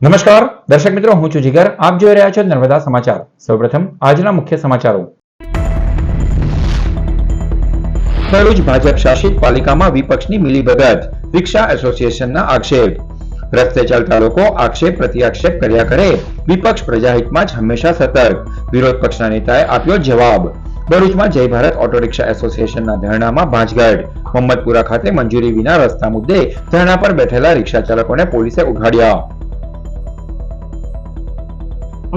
નમસ્કાર દર્શક મિત્રો, હું છું જીગર. આપ જોઈ રહ્યા છો નર્મદા સમાચાર. સૌપ્રથમ આજના મુખ્ય સમાચારો. ભરૂચ ભાજપ શાસિત પાલિકામાં વિપક્ષની મિલીભગત, રિક્ષા એસોસિએશનના આક્ષેપ. રસ્તે ચાલતા લોકો આક્ષેપ પ્રત્યાક્ષેપ કર્યા કરે, વિપક્ષ પ્રજાહિતમાં જ હંમેશા સતર્ક, વિરોધ પક્ષના નેતાએ આપ્યો જવાબ. ભરૂચમાં જય ભારત ઓટો રિક્ષા એસોસિએશનના ધરણામાં ભાંજગઢ. મોહમ્મદપુરા ખાતે મંજૂરી વિના રસ્તા મુદ્દે ધરણા પર બેઠેલા રિક્ષા ચાલકોને પોલીસે ઉઘાડ્યા.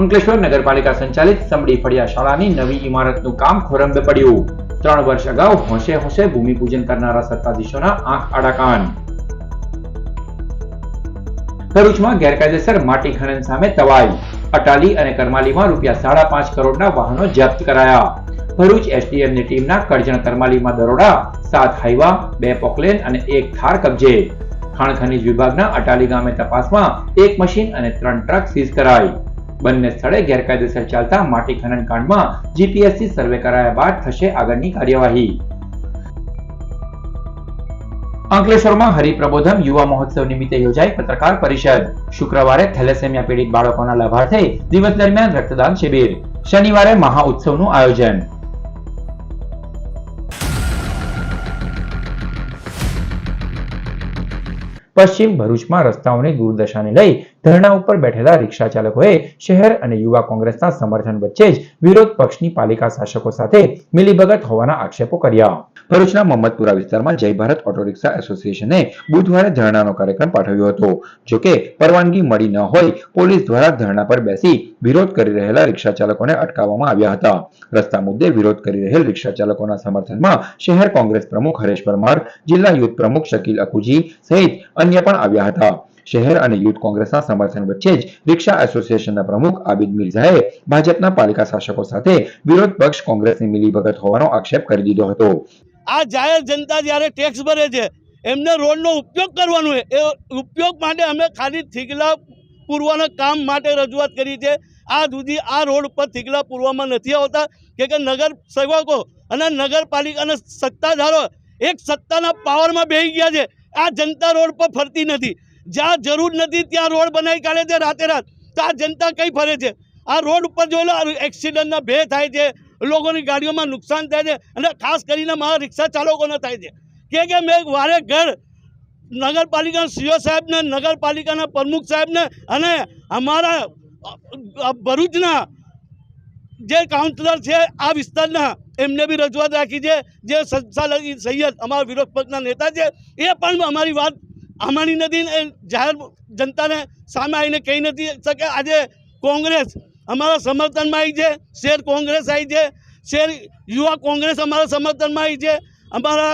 અંકલેશ્વર નગરપાલિકા સંચાલિત સમડી ફળિયા શાળાની નવી ઇમારતનું કામ ખોરંભે પડ્યું. 3 વર્ષ અગાઉ હોશે હોશે ભૂમિપૂજન કરનારા સત્તાધીશોના આંખ આડા કાન. ભરૂચમાં ગેરકાયદેસર માટી ખનન સામે તવાઈ. અટાલી અને કરમાલીમાં ₹5.5 કરોડના વાહનો જપ્ત કરાયા. ભરૂચ એસડીએમની ટીમના કરજણ કરમાલીમાં દરોડા, 7 હાઈવા, 2 પોકલેન અને 1 થાર કબજે. ખાણ ખનીજ વિભાગના અટાલી ગામે તપાસમાં 1 મશીન અને 3 ટ્રક સીઝ કરાઈ. બંને સ્થળે ગેરકાયદેસર ચાલતા માટી ખનન કાંડમાં જીપીએસસી સર્વે કરાયા બાદ થશે આગળની કાર્યવાહી. અંકલેશ્વરમાં હરિપ્રબોધમ યુવા મહોત્સવ નિમિત્તે યોજાઈ પત્રકાર પરિષદ. શુક્રવારે થેલેસેમિયા પીડિત બાળકોના લાભાર્થે દિવસ દરમિયાન રક્તદાન શિબિર. શનિવારે મહાઉત્સવનું આયોજન. પશ્ચિમ ભરૂચમાં રસ્તાઓની દુર્દશાને લઈ ધરણા ઉપર બેઠેલા રિક્ષા ચાલકોએ શહેર અને યુવા કોંગ્રેસના સમર્થન વચ્ચે જ વિરોધ પક્ષની પાલિકા શાસકો સાથે મિલીભગત હોવાના આક્ષેપો કર્યા. ભરૂચના મોહમ્મદપુરા વિસ્તારમાં જય ભારત ઓટો રિક્ષા એસોસિએશને બુધવારે ધરણાનો કાર્યક્રમ પાઠવ્યો હતો. જોકે પરવાનગી મળી ન હોય પોલીસ દ્વારા ધરણા પર બેસી વિરોધ કરી રહેલા રિક્ષા ચાલકોને અટકાવવામાં આવ્યા હતા. રસ્તા મુદ્દે વિરોધ કરી રહેલ રિક્ષા ચાલકોના સમર્થનમાં શહેર કોંગ્રેસ પ્રમુખ હરેશ પરમાર, જિલ્લા યુથ પ્રમુખ શકીલ અકુજી સહિત અન્ય પણ આવ્યા હતા. શહેર અને યુથ કોંગ્રેસના સમર્થન વચ્ચે જ રિક્ષા એસોસિએશનના પ્રમુખ આબિદ મિર્ઝાએ ભાજપના પાલિકા શાસકો સાથે વિરોધ પક્ષ કોંગ્રેસની મિલીભગત હોવાનો આક્ષેપ કરી દીધો હતો. આ જાહેર જનતા જ્યારે ટેક્સ ભરે છે એમને રોડનો ઉપયોગ કરવાનો છે, એ ઉપયોગ માટે અમે ખાલી થીગલા પૂરવાના કામ માટે રજૂઆત કરી છે. આ સુધી આ રોડ પર થીગલા પૂરવામાં નથી આવતા કે નગર સેવકો અને નગરપાલિકાના સત્તાધારો એક સત્તાના પાવરમાં બેસી ગયા છે. આ જનતા રોડ પર ફરતી નથી. જ્યાં જરૂર નથી ત્યાં રોડ બનાવી કાઢે છે રાતે રાત. તો આ જનતા કઈ ફરે છે? આ રોડ ઉપર જોઈ લો, એક્સિડન્ટના ભે થાય છે, લોકોની ગાડીઓમાં નુકસાન થાય છે અને ખાસ કરીને મારા રિક્ષા ચાલકોને થાય છે કે મેં વારે ઘર નગરપાલિકાના સીઓ સાહેબને, નગરપાલિકાના પ્રમુખ સાહેબને અને અમારા ભરૂચના જે કાઉન્સિલર છે આ વિસ્તારના એમને બી રજૂઆત રાખી છે. જે સંચાલક સૈયદ અમારા વિરોધ પક્ષના નેતા છે એ પણ અમારી વાત અમારી નથી, જાહેર જનતાને સામે આવીને કહી નથી શકે. આજે કોંગ્રેસ અમારા સમર્થનમાં આવી છે, શહેર કોંગ્રેસ આવી છે, શહેર યુવા કોંગ્રેસ અમારા સમર્થનમાં આવી છે, અમારા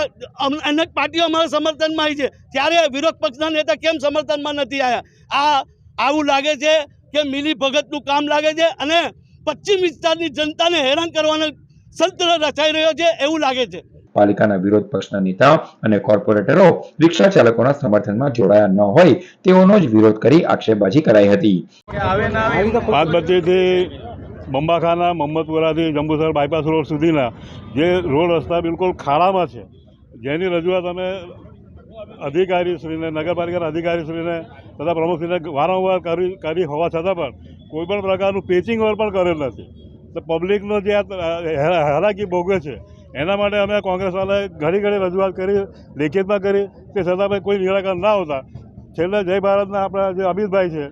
અનેક પાર્ટીઓ અમારા સમર્થનમાં આવી છે. ત્યારે વિરોધ પક્ષના નેતા કેમ સમર્થનમાં નથી આવ્યા? આવું લાગે છે કે મિલી ભગતનું કામ લાગે છે અને પશ્ચિમ વિસ્તારની જનતાને હેરાન કરવાનો તંત્ર રચાઈ રહ્યો છે એવું લાગે છે. પાલિકાના વિરોધ પક્ષના નેતા અને કોર્પોરેટરો રિક્ષા ચાલકોના સમર્થનમાં જોડાયા ન હોય તેઓનો જ વિરોધ કરી આક્ષેપબાજી કરાઈ હતી. પાતબત્તીથી બંબાખાના, મોહમ્મદપુરાથી જંબુસર બાયપાસ રોડ સુધીના જે રોડ રસ્તા બિલકુલ ખાડામાં છે, જેની રજૂઆત અમે અધિકારીશ્રીને, નગરપાલિકાના અધિકારીશ્રીને તથા પ્રમુખશ્રીને વારંવાર કરી હોવા છતાં પણ કોઈ પણ પ્રકારનું પેચિંગ વર્ક પણ કરેલ નથી. તો પબ્લિકનો જે હાલાકી ભોગવે છે એના માટે અમે કોંગ્રેસવાળાએ ઘણી રજૂઆત કરી, લેખિતમાં કરી, તે છતાં ભાઈ કોઈ નિરાકરણ ના આવતા છેલ્લે જય ભારતના આપણા જે અમિતભાઈ છે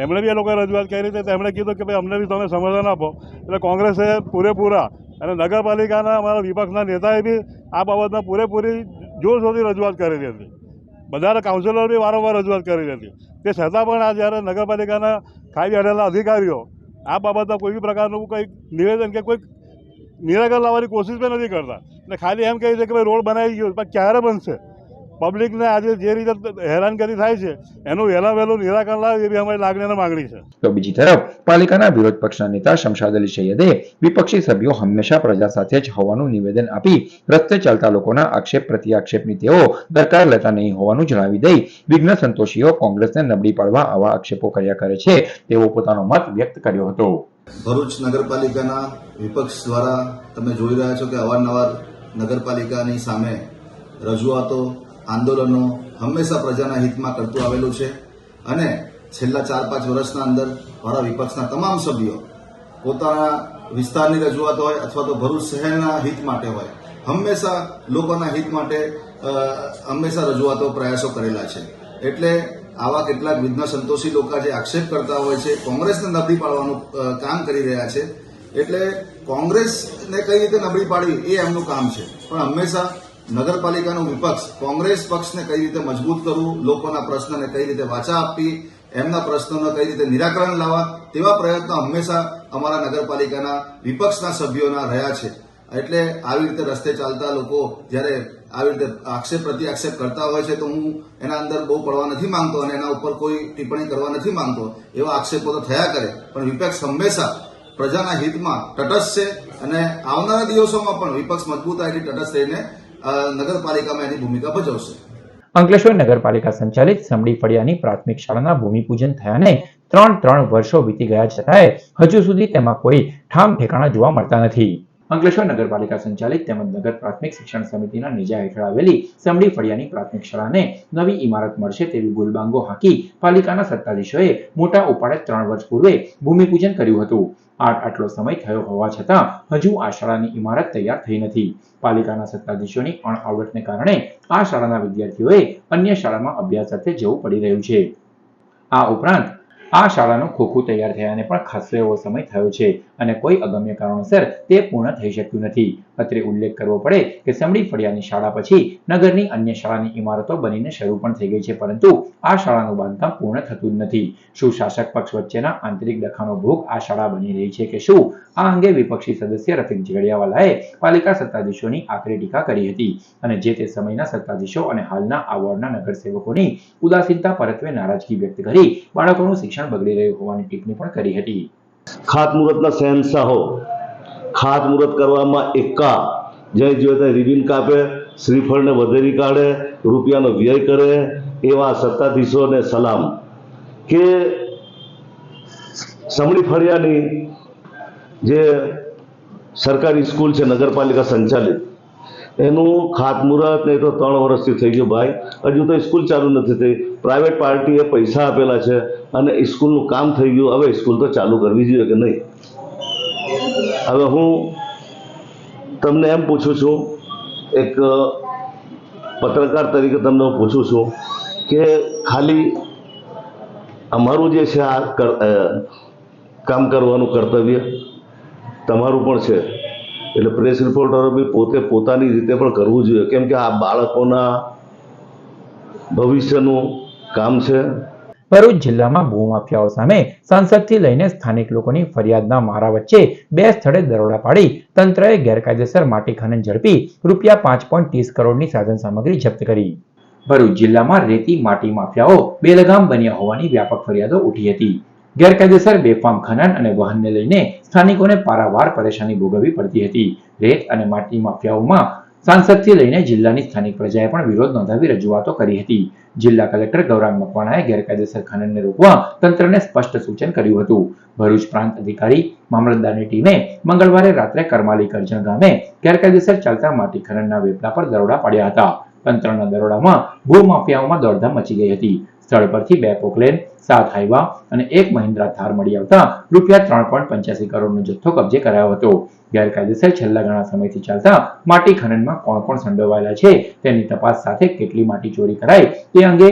એમણે બી એ લોકોએ રજૂઆત કરી હતી. તેમણે કીધું કે ભાઈ અમને બી તમે સમર્થન આપો. એટલે કોંગ્રેસે પૂરેપૂરા અને નગરપાલિકાના અમારા વિપક્ષના નેતાએ બી આ બાબતમાં પૂરેપૂરી જોરશોરથી રજૂઆત કરેલી હતી. બધા કાઉન્સિલર બી વારંવાર રજૂઆત કરેલી હતી. તે છતાં પણ આ જ્યારે નગરપાલિકાના ખાઈ બેઠેલા અધિકારીઓ આ બાબતમાં કોઈ બી પ્રકારનું કંઈક નિવેદન કે કોઈ નિરાકરણ લાવવાની કોશિશ પણ નથી કરતા અને ખાલી એમ કહે છે કે ભાઈ રોડ બનાવી ગયો, પણ ક્યારે બનશે? પબ્લિકને આજે જે રીતે હેરાનગતિ થાય છે એનું વહેલું નિરાકરણ લાવે એવી અમારી લાગણી અને માંગણી છે. તો બીજી તરફ પાલિકાના વિરોધ પક્ષના નેતા શમશાદ અલી સૈયદે વિપક્ષી સભ્યો હંમેશા પ્રજા સાથે જ હોવાનું નિવેદન આપી રસ્તે ચાલતા લોકોના આક્ષેપ પ્રત્યાક્ષેપની તેઓ દરકાર લેતા નહીં હોવાનું જણાવી દઈ વિઘ્ન સંતોષીઓ કોંગ્રેસને નબળી પાડવા આવા આક્ષેપો કર્યા કરે છે તેવો પોતાનો મત વ્યક્ત કર્યો હતો. ભરૂચ નગરપાલિકાના વિપક્ષ દ્વારા તમે જોઈ રહ્યા છો કે અવારનવાર નગરપાલિકાની સામે રજૂઆતો, આંદોલનો હંમેશા પ્રજાના હિતમાં કરતું આવેલું છે અને છેલ્લા 4-5 વર્ષના અંદર મારા વિપક્ષના તમામ સભ્યો પોતાના વિસ્તારની રજૂઆત હોય અથવા તો ભરૂચ શહેરના હિત માટે હોય, હંમેશા લોકોના હિત માટે હંમેશા રજૂઆતો પ્રયાસો કરેલા છે. એટલે આવા કેટલાક વિઘ્ન સંતોષી લોકો જે આક્ષેપ કરતા હોય છે, કોંગ્રેસને નબળી પાડવાનું કામ કરી રહ્યા છે. એટલે કોંગ્રેસને કઈ રીતે નબળી પાડવી એ એમનું કામ છે, પણ હંમેશા નગરપાલિકાનો વિપક્ષ કોંગ્રેસ પક્ષને કઈ રીતે મજબૂત કરવું, લોકોના પ્રશ્નને કઈ રીતે વાચા આપવી, એમના પ્રશ્નોને કઈ રીતે નિરાકરણ લાવવા, તેવા પ્રયત્નો હંમેશા અમારા નગરપાલિકાના વિપક્ષના સભ્યોના રહ્યા છે. એટલે આવી રીતે રસ્તે ચાલતા લોકો જ્યારે આવી રીતે આક્ષેપ પ્રત્યાક્ષેપ કરતા હોય છે તો હું એના અંદર બહુ પડવા નથી માંગતો અને એના ઉપર કોઈ ટિપ્પણી કરવા નથી માંગતો. એવા આક્ષેપો તો થયા કરે, પણ વિપક્ષ હંમેશા પ્રજાના હિતમાં તટસ્થ છે અને આવનારા દિવસોમાં પણ વિપક્ષ મજબૂતાઈથી તટસ્થ રહીને નગરપાલિકામાં એની ભૂમિકા ભજવશે. અંકલેશ્વર નગરપાલિકા સંચાલિત સમડી ફળિયાની પ્રાથમિક શાળાના ભૂમિપૂજન થયાને 3 વર્ષો વીતી ગયા છતાંય હજુ સુધી તેમાં કોઈ ઠામ ઠેકાણા જોવા મળતા નથી. અંકલેશ્વર નગરપાલિકા સંચાલિત તેમજ નગર પ્રાથમિક શિક્ષણ સમિતિના નેજા હેઠળ આવેલી સમડી ફળિયાની પ્રાથમિક શાળાને નવી ઇમારત મળશે તેવી ગુલબાંગો હાંકી પાલિકાના સત્તાધીશોએ મોટા ઉપાડે 3 વર્ષ પૂર્વે ભૂમિપૂજન કર્યું હતું. આટલો સમય થયો હોવા છતાં હજુ આ શાળાની ઇમારત તૈયાર થઈ નથી. પાલિકાના સત્તાધીશોની અણઆવડતને કારણે આ શાળાના વિદ્યાર્થીઓએ અન્ય શાળામાં અભ્યાસ અર્થે જવું પડી રહ્યું છે. આ ઉપરાંત આ શાળાનું ખોખું તૈયાર થયાને પણ ખાસો એવો સમય થયો છે અને કોઈ અગમ્ય કારણોસર તે પૂર્ણ થઈ શક્યું નથી. અત્રે ઉલ્લેખ કરવો પડે કે સમડી ફળિયાની શાળા પછી નગરની અન્ય શાળાની ઇમારતો બનીને શરૂ પણ થઈ ગઈ છે, પરંતુ આ શાળાનું બાંધકામ પૂર્ણ થતું જ નથી. શું શાસક પક્ષ વચ્ચેના આંતરિક ડખાનો ભોગ આ શાળા બની રહી છે કે શું? આ અંગે વિપક્ષી સદસ્ય રફીક ઝઘડિયાવાલાએ પાલિકા સત્તાધીશોની આકરી ટીકા કરી હતી અને જે તે સમયના સત્તાધીશો અને હાલના આ વોર્ડના નગરસેવકોની ઉદાસીનતા પરત્વે નારાજગી વ્યક્ત કરી બાળકોનું શિક્ષણ બગડી રહ્યું હોવાની ટિપ્પણી પણ કરી હતી. ખાતમુહૂર્તના શહેનશાહો ખાતમુહૂર્ત કરવામાં એકા જય જોતા રિબિન કાપે, શ્રીફળને વધેરી કાઢે, રૂપિયાનો વ્યય કરે એવા સત્તાધીશોને સલામ કે સમડી ફળિયાની જે સરકારી સ્કૂલ છે નગરપાલિકા સંચાલિત, એનું ખાતમુહૂર્ત નહીં તો 3 વર્ષથી થઈ ગયું ભાઈ, હજુ તો સ્કૂલ ચાલુ નથી થઈ. પ્રાઇવેટ પાર્ટીએ પૈસા આપેલા છે અને સ્કૂલનું કામ થઈ ગયું, હવે સ્કૂલ તો ચાલુ કરવી જોઈએ કે નહીં? હવે હું તમને એમ પૂછું છું, એક પત્રકાર તરીકે તમને હું પૂછું છું કે ખાલી અમારું જે છે આ કામ કરવાનું કર્તવ્ય તમારું પણ છે, એટલે પ્રેસ રિપોર્ટરો બી પોતે પોતાની રીતે પણ કરવું જોઈએ, કેમ કે આ બાળકોના ભવિષ્યનું કામ છે. ભરૂચ જિલ્લામાં ભૂમાફિયાઓ સામે સાંસદથી લઈને સ્થાનિક લોકોની ફરિયાદના મારા વચ્ચે 2 સ્થળે દરોડા પાડી તંત્રએ ગેરકાયદેસર માટી ખનન ઝડપી રૂપિયા 5.30 કરોડની સાધન સામગ્રી જપ્ત કરી. ભરૂચ જિલ્લામાં રેતી માટી માફિયાઓ બેલગામ બન્યા હોવાની વ્યાપક ફરિયાદો ઉઠી હતી. ગેરકાયદેસર બેફામ ખનન અને વહનને લઈને સ્થાનિકોને પારાવાર પરેશાની ભોગવવી પડતી હતી. રેત અને માટી માફિયાઓમાં સાંસદથી લઈને જિલ્લાની સ્થાનિક પ્રજાએ પણ વિરોધ નોંધાવી રજૂઆતો કરી હતી. જિલ્લા કલેક્ટર ગૌરાંગ મકવાણાએ ગેરકાયદેસર ખનનને રોકવા તંત્રને સ્પષ્ટ સૂચન કર્યું હતું. ભરૂચ પ્રાંત અધિકારી મામલતદારની ટીમે મંગળવારે રાત્રે કરમાલી કરજણ ગામે ગેરકાયદેસર ચાલતા માટી ખનનના વેપલા પર દરોડા પાડ્યા હતા. તંત્રના દરોડામાં ભૂમાફિયાઓમાં દોડધામ મચી ગઈ હતી. સ્થળ પરથી 2 પોકલેન, 7 હાઈવા અને 1 મહિન્દ્રા થાર મળી આવતા રૂપિયા 3.85 કરોડનો જથ્થો કબજે કરાયો હતો. ગેરકાયદેસર છેલ્લા ઘણા સમયથી ચાલતા માટી ખનનમાં કોણ કોણ સંડોવાયેલા છે તેની તપાસ સાથે કેટલી માટી ચોરી કરાઈ તે અંગે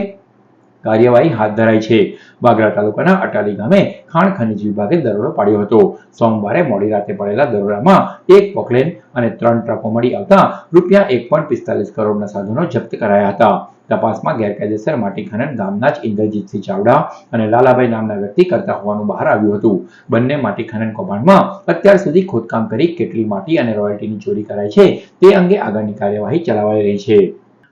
કાર્યવાહી હાથ ધરાઈ છે. બાગરા તાલુકાના અટાલી ગામે ખાણ ખનિજ વિભાગે દરોડો પાડ્યો હતો. સોમવારે મોડી રાતે પડેલા દરોડામાં 1 પોકલેન અને 3 ટ્રકો મળી આવતા રૂપિયા 1.45 કરોડના સાધનો જપ્ત કરાયા હતા. તપાસમાં ગેરકાયદેસર માટી ખનન ગામના જ ઇન્દ્રજીતસિંહ ચાવડા અને લાલાભાઈ નામના વ્યક્તિ કરતા હોવાનું બહાર આવ્યું હતું. બંને માટી ખનન કૌભાંડમાં અત્યાર સુધી ખોદકામ કરી કેટલી માટી અને રોયલ્ટીની ચોરી કરાઈ છે તે અંગે આગળની કાર્યવાહી ચલાવાઈ રહી છે.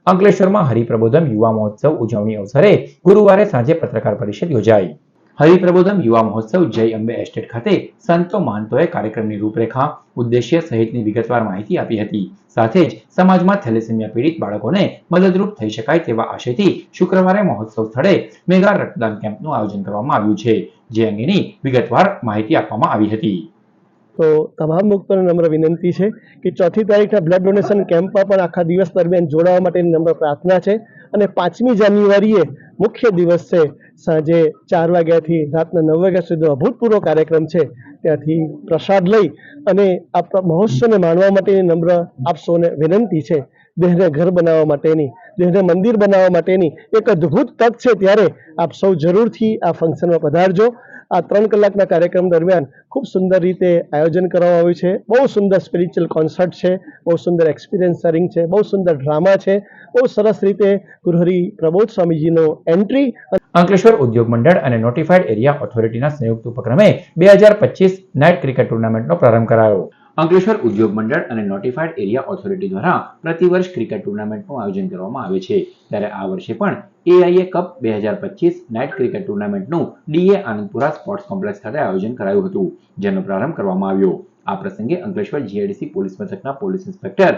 અંકલેશ્વરમાં હરિપ્રબોધમ યુવા મહોત્સવ ઉજવણી અવસરે ગુરુવારે સાંજે પત્રકાર પરિષદ યોજાઈ. હરિપ્રબોધમ યુવા મહોત્સવ જય અંબે એસ્ટેટ ખાતે સંતો મહંતોએ કાર્યક્રમની રૂપરેખા, ઉદ્દેશ્ય સહિતની વિગતવાર માહિતી આપી હતી. સાથે જ સમાજમાં થેલેસેમિયા પીડિત બાળકોને મદદરૂપ થઈ શકાય તેવા આશયથી શુક્રવારે મહોત્સવ સ્થળે મેગા રક્તદાન કેમ્પનું આયોજન કરવામાં આવ્યું છે, જે અંગેની વિગતવાર માહિતી આપવામાં આવી હતી. તો તમામ લોકોને નમ્ર વિનંતી છે કે 4મી તારીખના બ્લડ ડોનેશન કેમ્પમાં પણ આખા દિવસ દરમિયાન જોડાવા માટેની નમ્ર પ્રાર્થના છે અને 5મી જાન્યુઆરીએ મુખ્ય દિવસ છે, સાંજે 4 વાગ્યાથી રાતના 9 વાગ્યા સુધીનો અભૂતપૂર્વ કાર્યક્રમ છે. ત્યાંથી પ્રસાદ લઈ અને આ મહોત્સવને માણવા માટેની નમ્ર આપ સૌને વિનંતી છે. દેહને ઘર બનાવવા માટેની, દેહને મંદિર બનાવવા માટેની એક અદ્ભુત તક છે. ત્યારે આપ સૌ જરૂરથી આ ફંક્શનમાં પધારજો. આ 3 કલાકના કાર્યક્રમ દરમિયાન ખૂબ સુંદર રીતે આયોજન કરવામાં આવ્યું છે. બહુ સુંદર સ્પિરિચ્યુઅલ કોન્સર્ટ છે, બહુ સુંદર એક્સપિરિયન્સ શેરિંગ છે, બહુ સુંદર ડ્રામા છે, બહુ સરસ રીતે ગુરુહરિ પ્રબોધ સ્વામીજીનો એન્ટ્રી. અંકલેશ્વર ઉદ્યોગ મંડળ અને નોટિફાઈડ એરિયા ઓથોરિટીના સંયુક્ત ઉપક્રમે 2025 નાઇટ ક્રિકેટ ટુર્નામેન્ટનો પ્રારંભ કરાયો. અંકલેશ્વર ઉદ્યોગ મંડળ અને નોટિફાઈડ એરિયા ઓથોરિટી દ્વારા પ્રતિવર્ષ ક્રિકેટ ટુર્નામેન્ટનું આયોજન કરવામાં આવે છે. ત્યારે આ વર્ષે પણ AIA કપ 2025 નાઇટ ક્રિકેટ ટુર્નામેન્ટનું DA આનંદપુરા સ્પોર્ટ્સ કોમ્પ્લેક્સ ખાતે આયોજન કરાયું હતું, જેનો પ્રારંભ કરવામાં આવ્યો. આ પ્રસંગે અંકલેશ્વર GIDC પોલીસ મથકના police inspector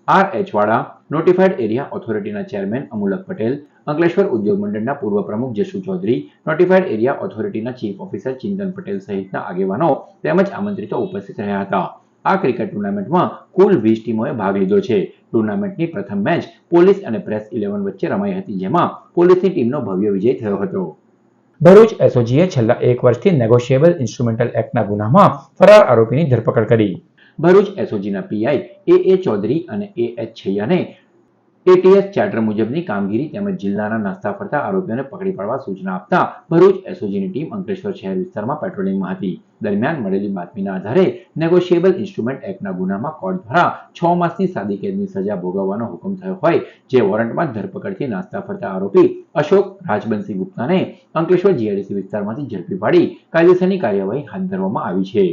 RH Vada, notified area ઓથોરિટીના ચેરમેન અમુલક પટેલ, અંકલેશ્વર ઉદ્યોગ મંડળના પૂર્વ પ્રમુખ જશુ ચૌધરી, નોટિફાઈડ એરિયા ઓથોરિટીના ચીફ ઓફિસર ચિંતન પટેલ સહિતના આગેવાનો તેમજ આમંત્રિતો ઉપસ્થિત રહ્યા હતા. આ ક્રિકેટ ટુર્નામેન્ટમાં કુલ 20 ટીમોએ ભાગ લીધો છે. ટુર્નામેન્ટની પ્રથમ મેચ પોલીસ અને પ્રેસ 11 વચ્ચે રમાઈ હતી, જેમાં પોલીસની ટીમનો ભવ્ય વિજય થયો હતો. ભરૂચ SOGએ છેલ્લા 1 વર્ષથી નેગોશિયેબલ ઇન્સ્ટ્રુમેન્ટલ એક્ટના ગુનામાં ફરાર આરોપીની ધરપકડ કરી. ભરૂચ SOGના PI AA ચૌધરી અને AH છૈયાને ATS ચાર્ટર મુજબની કામગીરી તેમજ જિલ્લાના નાસ્તા ફરતા આરોપીઓને પકડી પાડવા સૂચના આપતા ભરૂચ SOGની ટીમ અંકલેશ્વર શહેર વિસ્તારમાં પેટ્રોલિંગમાં હતી. દરમિયાન મળેલી બાતમીના આધારે નેગોશિયેબલ ઇન્સ્ટ્રુમેન્ટ એક્ટના ગુનામાં કોર્ટ દ્વારા 6 માસની સાદી કેદની સજા ભોગવવાનો હુકમ થયો હોય, જે વોરંટમાં ધરપકડથી નાસ્તા ફરતા આરોપી અશોક રાજબંસી ગુપ્તાને અંકલેશ્વર GIDC વિસ્તારમાંથી ઝડપી પાડી કાયદેસરની કાર્યવાહી હાથ ધરવામાં આવી છે.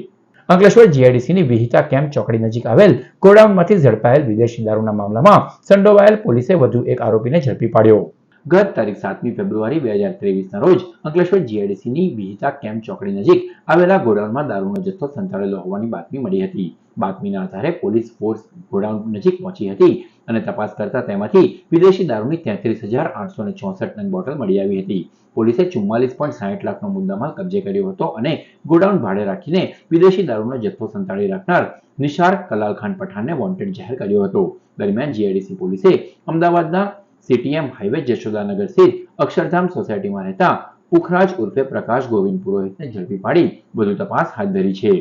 અંકલેશ્વર GIDCની વિહિતા કેમ્પ ચોકડી નજીક આવેલ ગોડાઉનમાંથી ઝડપાયેલ વિદેશી દારૂના મામલામાં સંડોવાયેલ પોલીસે વધુ એક આરોપીને ઝડપી પાડ્યો. ગત તારીખ 7મી ફેબ્રુઆરી 2023ના રોજ અંકલેશ્વર GIDCની વિહિતા કેમ્પ ચોકડી નજીક આવેલા ગોડાઉનમાં દારૂનો જથ્થો સંતાડેલો હોવાની બાતમી મળી હતી. બાતમીના આધારે પોલીસ ફોર્સ ગોડાઉન નજીક પહોંચી હતી અને તપાસ કરતા તેમાંથી વિદેશી દારૂની 33,864 નંગ બોટલ મળી આવી હતી. પોલીસે 44.60 લાખનો મુદ્દામાલ કબજે કર્યો હતો અને ગોડાઉન ભાડે રાખીને વિદેશી દારૂનો જથ્થો સંતાડી રાખનાર નિશાર કલાલ ખાન પઠાણને વોન્ટેડ જાહેર કર્યો હતો. દરમિયાન GIDC પોલીસે અમદાવાદના CTM હાઈવે જશોદાનગર સ્થિત અક્ષરધામ સોસાયટીમાં રહેતા પુખરાજ ઉર્ફે પ્રકાશ ગોવિંદ પુરોહિતને ઝડપી પાડી વધુ તપાસ હાથ ધરી છે.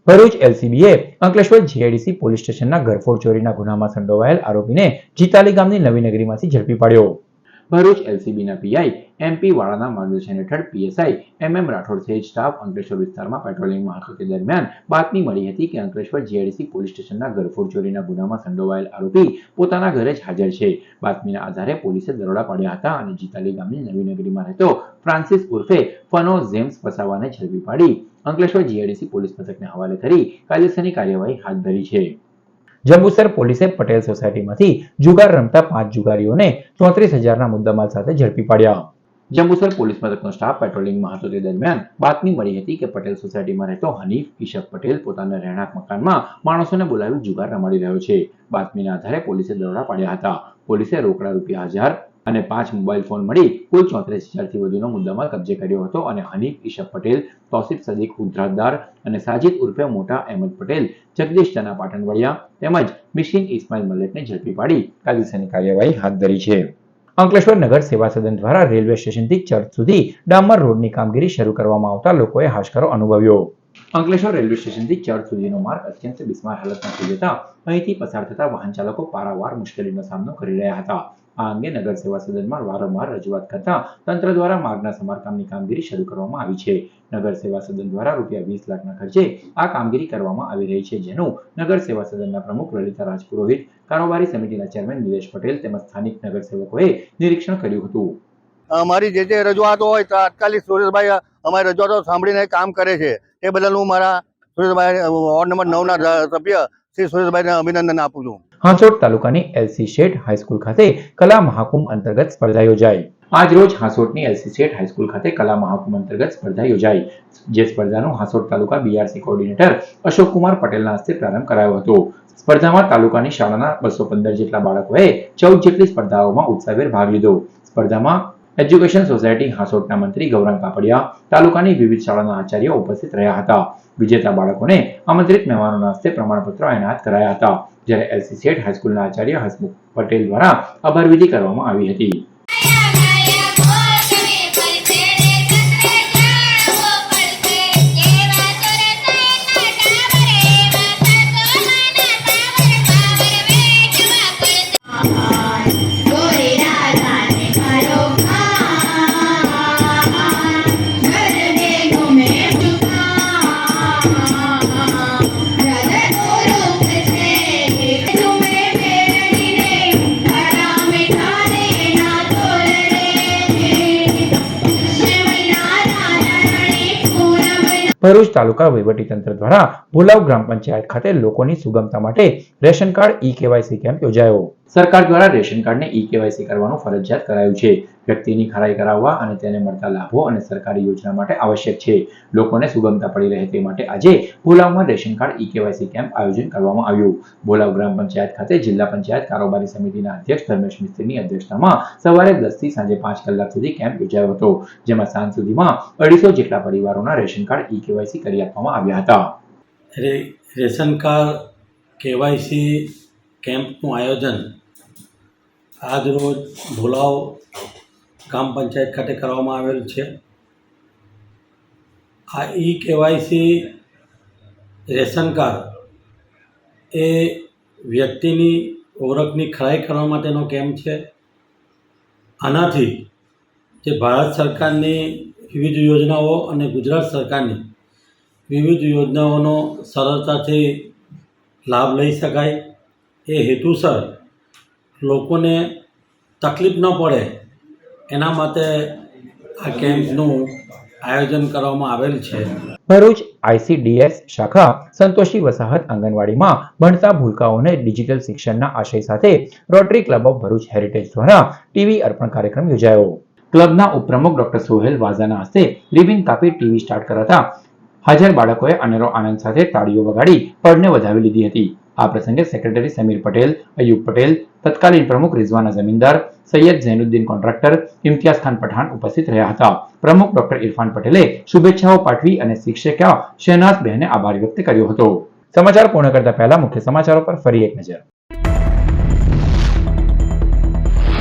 ભરૂચ LCBએ અંકલેશ્વર GIDC પોલીસ સ્ટેશનના ઘરફોડ ચોરીના ગુનામાં સંડોવાયેલ આરોપીને જીતાલી ગામની નવી નગરીમાંથી ઝડપી પાડ્યો. ભરૂચ LCBના PI MP વાળાના માર્ગદર્શન હેઠળ PSI MM રાઠોડ સહિત સ્ટાફ અંકલેશ્વર વિસ્તારમાં પેટ્રોલિંગમાં હતો. તે દરમિયાન બાતમી મળી હતી કે અંકલેશ્વર GIDC પોલીસ સ્ટેશનના ઘરફોડ ચોરીના ગુનામાં સંડોવાયેલ આરોપી પોતાના ઘરે જ હાજર છે. બાતમીના આધારે પોલીસે દરોડા પાડ્યા હતા અને જીતાલી ગામની નવી નગરીમાં રહેતો ફ્રાન્સિસ ઉર્ફે ફનો જેમ્સ વસાવાને ઝડપી પાડી અંકલેશ્વર GIDC પોલીસ મથકને હવાલે કરી કાયદેસરની કાર્યવાહી હાથ ધરી છે. જંબુસર પોલીસે પટેલ સોસાયટીમાંથી જુગાર રમતા 5 જુગારીઓને 34,000ના મુદ્દામાલ સાથે ઝડપી પાડ્યા. જંબુસર પોલીસ મથકનો સ્ટાફ પેટ્રોલિંગમાં હતો. તે દરમિયાન બાતમી મળી હતી કે પટેલ સોસાયટીમાં રહેતો હનીફ ઈશક પટેલ પોતાના રહેણાંક મકાનમાં માણસોને બોલાવી જુગાર રમાડી રહ્યો છે. બાતમીના આધારે પોલીસે દરોડા પાડ્યા હતા. પોલીસે રોકડા ₹1000 અને 5 મોબાઈલ ફોન મળી કુલ 34,000થી વધુનો મુદ્દામાલ કબજે કર્યો હતો અને હનીફ ઈશક પટેલ, તૌસીફ સદીક ઉધરાદાર અને સાજિદ ઉર્ફે મોટા અહેમદ પટેલ, જગદીશ ચના પાટણવડિયા તેમજ મિશિન ઇસ્માઇલ મલેકને ઝડપી પાડી કાયદેસરની કાર્યવાહી હાથ ધરી છે. અંકલેશ્વર નગર સેવા સદન દ્વારા રેલવે સ્ટેશનથી ચર્ચ સુધી ડામર રોડની કામગીરી શરૂ કરવામાં આવતા લોકોએ હાશકારો અનુભવ્યો. અંકલેશ્વર રેલવે સ્ટેશનથી ચર્ચ સુધીનો માર્ગ અત્યંત બિસ્માર હાલતમાં થઈ જતા અહીંથી પસાર થતા વાહન ચાલકો પારાવાર મુશ્કેલીનો સામનો કરી રહ્યા હતા. આ અંગે નગર સેવા સદનમાં વારંવાર રજૂઆત કરતા તંત્ર દ્વારા માર્ગના સમારકામની કામગીરી શરૂ કરવામાં આવી છે. નગર સેવા સદન દ્વારા ₹20 લાખના ખર્ચે આ કામગીરી કરવામાં આવી રહી છે, જેનું નગર સેવા સદનના પ્રમુખ લલિતા રાજપુરોહિત, કારોબારી સમિતિના ચેરમેન નિલેશ પટેલ તેમજ સ્થાનિક નગરસેવકોએ નિરીક્ષણ કર્યું હતું. અમારી જે રજૂઆતો હોય તાત્કાલિક સુરેશભાઈ અમારી રજૂઆતો સાંભળીને કામ કરે છે. એ બદલ હું મારા સુરેશભાઈ વોર્ડ નંબર 9ના સભ્ય શ્રી સુરેશભાઈને અભિનંદન આપું છું. હાંસોટ તાલુકાની LC શેઠ હાઈસ્કૂલ ખાતે કલા મહાકુંભ અંતર્ગત સ્પર્ધા યોજાઈ. આજ રોજ હાંસોટની LC શેઠ હાઈસ્કૂલ ખાતે કલા મહાકુંભ અંતર્ગત સ્પર્ધા યોજાઈ. જે સ્પર્ધાનો હાંસોટ તાલુકા BRC કોઓર્ડિનેટર અશોક કુમાર પટેલના હસ્તે પ્રારંભ કરાયો હતો. સ્પર્ધામાં તાલુકાની શાળાના 215 જેટલા બાળકોએ 14 જેટલી સ્પર્ધાઓમાં ઉત્સાહભેર ભાગ લીધો. સ્પર્ધામાં એજ્યુકેશન સોસાયટી હાંસોટના મંત્રી ગૌરાંગ કાપડિયા, તાલુકાની વિવિધ શાળાના આચાર્યો ઉપસ્થિત રહ્યા હતા. વિજેતા બાળકોને આમંત્રિત મહેમાનોના હસ્તે પ્રમાણપત્રો એનાયત કરાયા હતા. જ્યારે LC શેઠ હાઈસ્કૂલના આચાર્ય હસમુખ પટેલ દ્વારા આભાર વિધિ કરવામાં આવી હતી. ભરૂચ તાલુકા વહીવટીતંત્ર દ્વારા ભોલાવ ગ્રામ પંચાયત ખાતે લોકોની સુગમતા માટે રેશન કાર્ડ ઈ-કેવાયસી કેમ્પ યોજાયો. સરકાર દ્વારા રેશન કાર્ડને ઈ-કેવાયસી કરવાનું ફરજિયાત કરાયું છે. વ્યક્તિની ખરાઈ કરાવવા અને તેને મળતા લાભો અને સરકારી યોજના માટે આવશ્યક છે. લોકોને સુગમતા પડી રહે તે માટે આજે ભોલાવમાં રેશન કાર્ડ ઈ-કેવાયસી કેમ્પ આયોજન કરવામાં આવ્યું. ભોલાવ ગ્રામ પંચાયત ખાતે જિલ્લા પંચાયત કારોબારી સમિતિના અધ્યક્ષ ધર્મેશ મિસ્ત્રીની અધ્યક્ષતામાં સવારે 10 થી સાંજે 5 કલાક સુધી કેમ્પ યોજાયો હતો, જેમાં સાંજ સુધીમાં 250 જેટલા પરિવારોના રેશન કાર્ડ ઈ-કેવાયસી કરી આપવામાં આવ્યા હતા. રેશન કાર્ડ કેવાયસી કેમ્પનું આયોજન આજરોજ ભોલાવ ગ્રામ પંચાયત ખાતે કરવામાં આવેલ છે. આ ઈ-કેવાયસી રેશન કાર્ડ એ વ્યક્તિની ઓળખની ખરાઈ કરવા માટેનો કેમ્પ છે. આનાથી જે ભારત સરકારની વિવિધ યોજનાઓ અને ગુજરાત સરકારની વિવિધ યોજનાઓનો સરળતાથી લાભ લઈ શકાય એ હેતુસર લોકોને તકલીફ ન પડે એના માટે આ કેમ્પનું આયોજન કરવામાં આવેલ છે. ભરૂચ ICDS શાખા સંતોષી વસાહત આંગણવાડીમાં ભણતા ભૂલકાઓને ડિજિટલ શિક્ષણના આશય સાથે rotary club of Bharuch heritage દ્વારા ટીવી અર્પણ કાર્યક્રમ યોજાયો. ક્લબના ઉપપ્રમુખ ડોક્ટર સોહેલ વાઝાના હસ્તે રિબિન કાપી ટીવી સ્ટાર્ટ કરાતા હાજર બાળકોએ અનેરો આનંદ સાથે તાળીઓ વગાડી પળને વધાવી લીધી હતી. આ પ્રસંગે સેક્રેટરી સમીર પટેલ, અયુબ પટેલ, તત્કાલીન પ્રમુખ રિઝવાના જમીનદાર, સૈયદ ઝૈનુદ્દીન કોન્ટ્રાક્ટર, ઇમ્તિયાઝ ખાન પઠાણ ઉપસ્થિત રહ્યા હતા. પ્રમુખ ડોક્ટર ઇરફાન પટેલે શુભેચ્છાઓ પાઠવી અને શિક્ષિકા શહેનાઝ બહેને આભાર વ્યક્ત કર્યો હતો. સમાચાર પૂર્ણ કરતા પહેલા મુખ્ય સમાચારો પર ફરી એક નજર.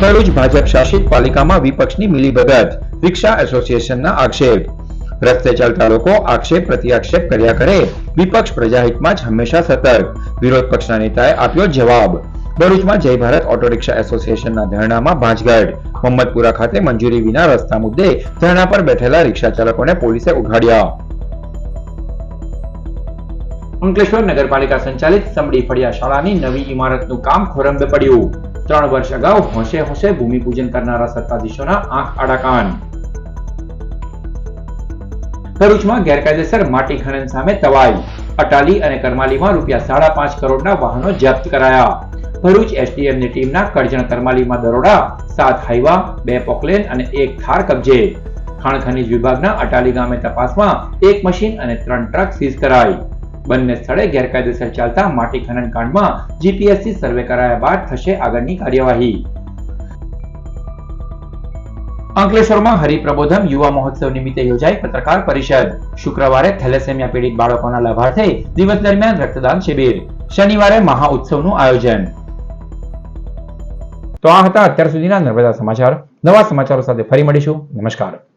ભરૂચ ભાજપ શાસિત પાલિકામાં વિપક્ષની મિલીભગત, રિક્ષા એસોસિએશનના આક્ષેપ. રસ્તે ચાલતા લોકો આક્ષેપ પ્રત્યાક્ષેપ કર્યા કરે, વિપક્ષ પ્રજાહિતમાં જ હંમેશા સતર્ક, વિરોધ પક્ષના નેતાએ આપ્યો જવાબ. ભરૂચમાં જય ભારત ઓટો રિક્ષા એસોસિએશનના ધરણામાં ભાંજગઢ. મોહમ્મદપુરા ખાતે મંજૂરી વિના રસ્તા મુદ્દે ધરણા પર બેઠેલા રિક્ષા ચાલકોને પોલીસે ઉઘાડ્યા. અંકલેશ્વર નગરપાલિકા સંચાલિત સમડી ફળિયા શાળાની નવી ઇમારતનું કામ ખોરંભે પડ્યું. 3 વર્ષ અગાઉ હોશે હોશે ભૂમિપૂજન કરનારા સત્તાધીશોના આંખ આડા કાન. ભરૂચમાં ગેરકાયદેસર માટી ખનન સામે તવાઈ. અટાલી અને કરમાલીમાં ₹5.5 કરોડના વાહનો જપ્ત કરાયા. ભરૂચ એસડીએમની ટીમના કરજણ કરમાલીમાં દરોડા, 7 હાઈવા, 2 પોકલેન અને 1 થાર કબજે. ખાણ ખનીજ વિભાગના અટાલી ગામે તપાસમાં 1 મશીન અને 3 ટ્રક સીઝ કરાઈ. બંને સ્થળે ગેરકાયદેસર ચાલતા માટી ખનન કાંડમાં જીપીએસસી સર્વે કરાયા બાદ થશે આગળની કાર્યવાહી. અંકલેશ્વરમાં હરિપ્રબોધમ યુવા મહોત્સવ નિમિત્તે યોજાઈ પત્રકાર પરિષદ. શુક્રવારે થેલેસેમિયા પીડિત બાળકોના લાભાર્થે દિવસ દરમિયાન રક્તદાન શિબિર. શનિવારે મહાઉત્સવનું આયોજન. તો આ હતા અત્યાર સુધીના નર્મદા સમાચાર. નવા સમાચારો સાથે ફરી મળીશું. નમસ્કાર.